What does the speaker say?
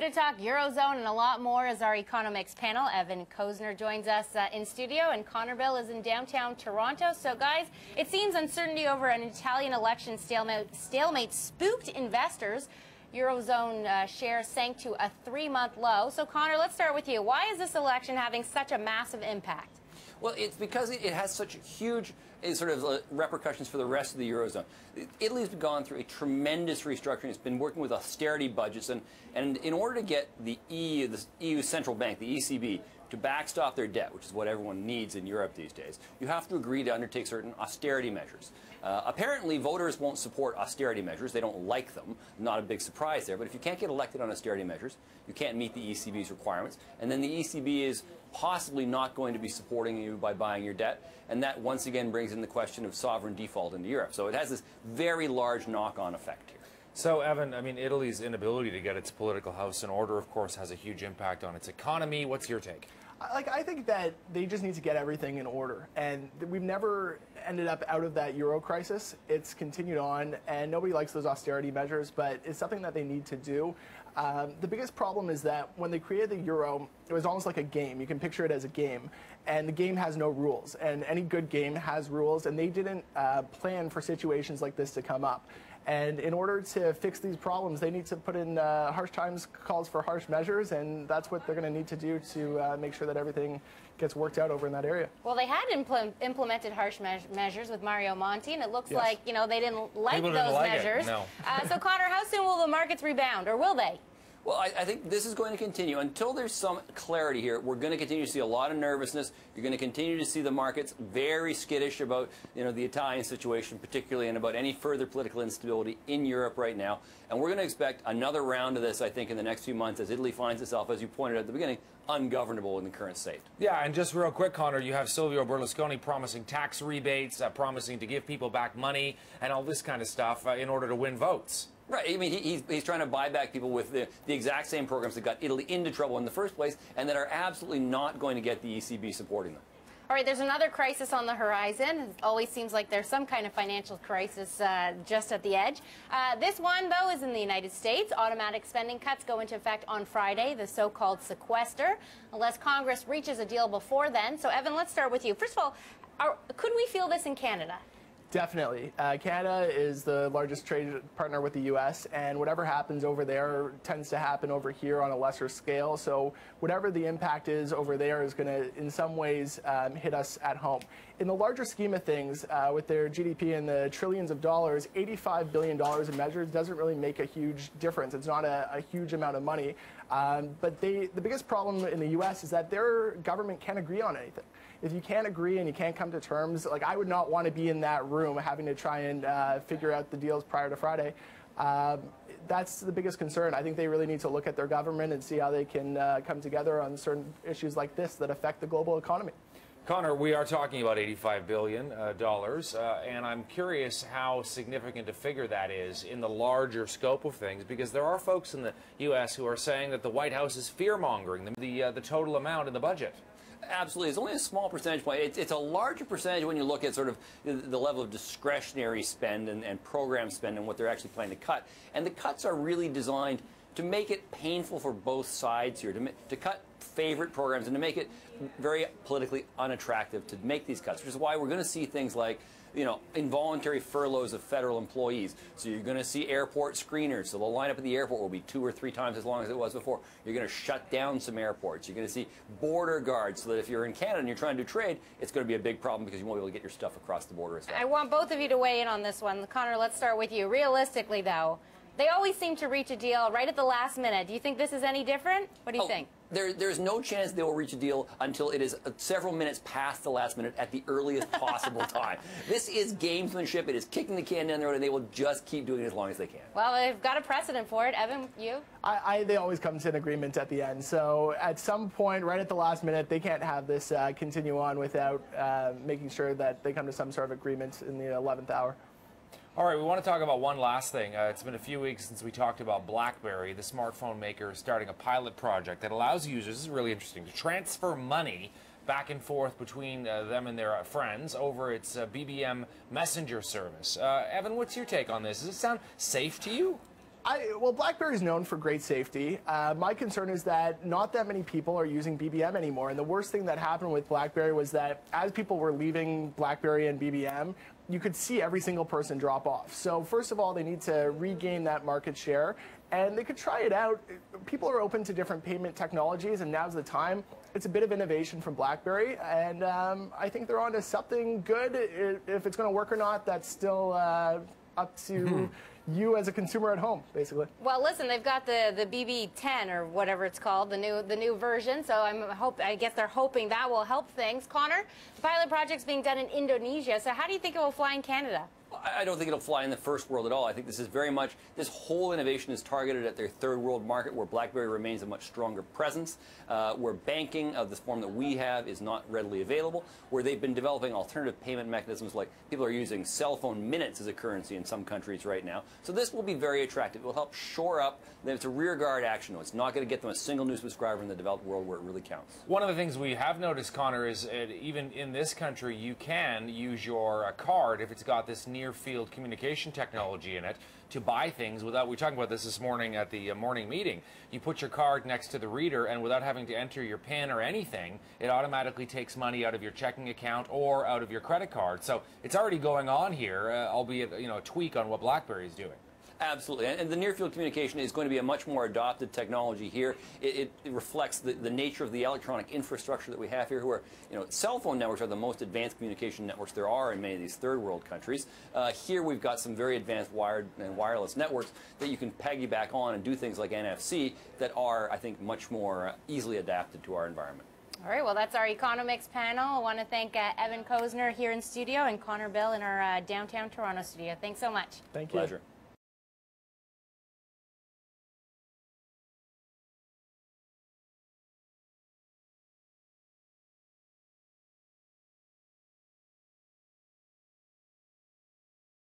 To talk Eurozone and a lot more is our economics panel. Evan Kosiner joins us in studio, and Connorville is in downtown Toronto. So, guys, it seems uncertainty over an Italian election stalemate spooked investors. Eurozone shares sank to a 3-month low. So, Connor, let's start with you. Why is this election having such a massive impact? Well, it's because it has such huge repercussions for the rest of the Eurozone. Italy's gone through a tremendous restructuring. It's been working with austerity budgets, and in order to get the EU Central Bank, the ECB, to backstop their debt, which is what everyone needs in Europe these days, you have to agree to undertake certain austerity measures. Apparently, voters won't support austerity measures. They don't like them. Not a big surprise there. But if you can't get elected on austerity measures, you can't meet the ECB's requirements. And then the ECB is possibly not going to be supporting you by buying your debt. And that once again brings in the question of sovereign default into Europe. So it has this very large knock-on effect here. So, Evan, I mean, Italy's inability to get its political house in order, of course, has a huge impact on its economy. What's your take? I think that they just need to get everything in order, and we've never ended up out of that euro crisis. It's continued on, and nobody likes those austerity measures, but it's something that they need to do. The biggest problem is that when they created the euro, it was almost like a game. You can picture it as a game, and the game has no rules, and any good game has rules, and they didn't plan for situations like this to come up. And in order to fix these problems, they need to put in harsh times calls for harsh measures, and that's what they're going to need to do to make sure that everything gets worked out over in that area. Well, they had implemented harsh measures with Mario Monti, and it looks like, you know, they didn't like those measures. No. So, Connor, how soon will the markets rebound, or will they? Well, I think this is going to continue. Until there's some clarity here, we're going to continue to see a lot of nervousness. You're going to continue to see the markets very skittish about, you know, the Italian situation particularly, and about any further political instability in Europe right now. And we're going to expect another round of this, I think, in the next few months as Italy finds itself, as you pointed out at the beginning, ungovernable in the current state. Yeah, and just real quick, Connor, you have Silvio Berlusconi promising tax rebates, promising to give people back money, and all this kind of stuff in order to win votes. Right. I mean, he's trying to buy back people with the exact same programs that got Italy into trouble in the first place and that are absolutely not going to get the ECB supporting them. All right, there's another crisis on the horizon. It always seems like there's some kind of financial crisis just at the edge. This one, though, is in the United States. Automatic spending cuts go into effect on Friday, the so-called sequester, unless Congress reaches a deal before then. So, Evan, let's start with you. First of all, could we feel this in Canada? Definitely. Canada is the largest trade partner with the U.S., and whatever happens over there tends to happen over here on a lesser scale. So whatever the impact is over there is going to, in some ways, hit us at home. In the larger scheme of things, with their GDP in the trillions of dollars, $85 billion in measures doesn't really make a huge difference. It's not a huge amount of money. But the biggest problem in the U.S. is that their government can't agree on anything. If you can't agree and you can't come to terms, like, I would not want to be in that room having to try and figure out the deals prior to Friday. That's the biggest concern. I think they really need to look at their government and see how they can come together on certain issues like this that affect the global economy. Connor, we are talking about $85 billion, and I'm curious how significant a figure that is in the larger scope of things, because there are folks in the U.S. who are saying that the White House is fear-mongering the total amount in the budget. Absolutely. It's only a small percentage point. It's a larger percentage when you look at sort of the level of discretionary spend and program spend and what they're actually planning to cut. And the cuts are really designed to make it painful for both sides here, to cut favorite programs and to make it very politically unattractive to make these cuts, which is why we're going to see things like, you know, involuntary furloughs of federal employees. So you're going to see airport screeners. So the lineup at the airport will be 2 or 3 times as long as it was before. You're going to shut down some airports. You're going to see border guards so that if you're in Canada and you're trying to do trade, it's going to be a big problem because you won't be able to get your stuff across the border as well. I want both of you to weigh in on this one. Connor, let's start with you. Realistically, though, they always seem to reach a deal right at the last minute. Do you think this is any different? What do you think? There's no chance they will reach a deal until it is several minutes past the last minute at the earliest possible time. This is gamesmanship. It is kicking the can down the road, and they will just keep doing it as long as they can. Well, they've got a precedent for it. Evan, you? They always come to an agreement at the end. So at some point, right at the last minute, they can't have this continue on without making sure that they come to some sort of agreement in the 11th hour. All right, we want to talk about one last thing. It's been a few weeks since we talked about BlackBerry. The smartphone maker is starting a pilot project that allows users, this is really interesting, to transfer money back and forth between them and their friends over its BBM messenger service. Evan, what's your take on this? Does it sound safe to you? Well, BlackBerry is known for great safety. My concern is that not that many people are using BBM anymore. And the worst thing that happened with BlackBerry was that as people were leaving BlackBerry and BBM, you could see every single person drop off. So first of all, they need to regain that market share, and they could try it out. People are open to different payment technologies, and now's the time. It's a bit of innovation from BlackBerry, and I think they're onto something good. If it's going to work or not, that's still up to you as a consumer at home, basically. Well, listen, they've got the BB10 or whatever it's called, the new version. So I guess they're hoping that will help things. Connor, the pilot project's being done in Indonesia. So how do you think it will fly in Canada? I don't think it'll fly in the first world at all. I think this is very much, this whole innovation is targeted at their third world market where BlackBerry remains a much stronger presence, where banking of the form that we have is not readily available, where they've been developing alternative payment mechanisms, like people are using cell phone minutes as a currency in some countries right now. So this will be very attractive. It will help shore up, it's a rear guard action. It's not going to get them a single new subscriber in the developed world where it really counts. One of the things we have noticed, Connor, is even in this country, you can use your card if it's got this near-field communication technology in it to buy things without, we were talking about this morning at the morning meeting, you put your card next to the reader and without having to enter your PIN or anything, it automatically takes money out of your checking account or out of your credit card. So it's already going on here, albeit a tweak on what BlackBerry is doing. Absolutely, and the near-field communication is going to be a much more adopted technology here. It reflects the nature of the electronic infrastructure that we have here, where cell phone networks are the most advanced communication networks there are in many of these third world countries. Here we've got some very advanced wired and wireless networks that you can piggyback on and do things like NFC that are, I think, much more easily adapted to our environment. All right, well, that's our economics panel. I want to thank Evan Kosiner here in studio and Connor Bill in our downtown Toronto studio. Thanks so much. Thank you. Pleasure.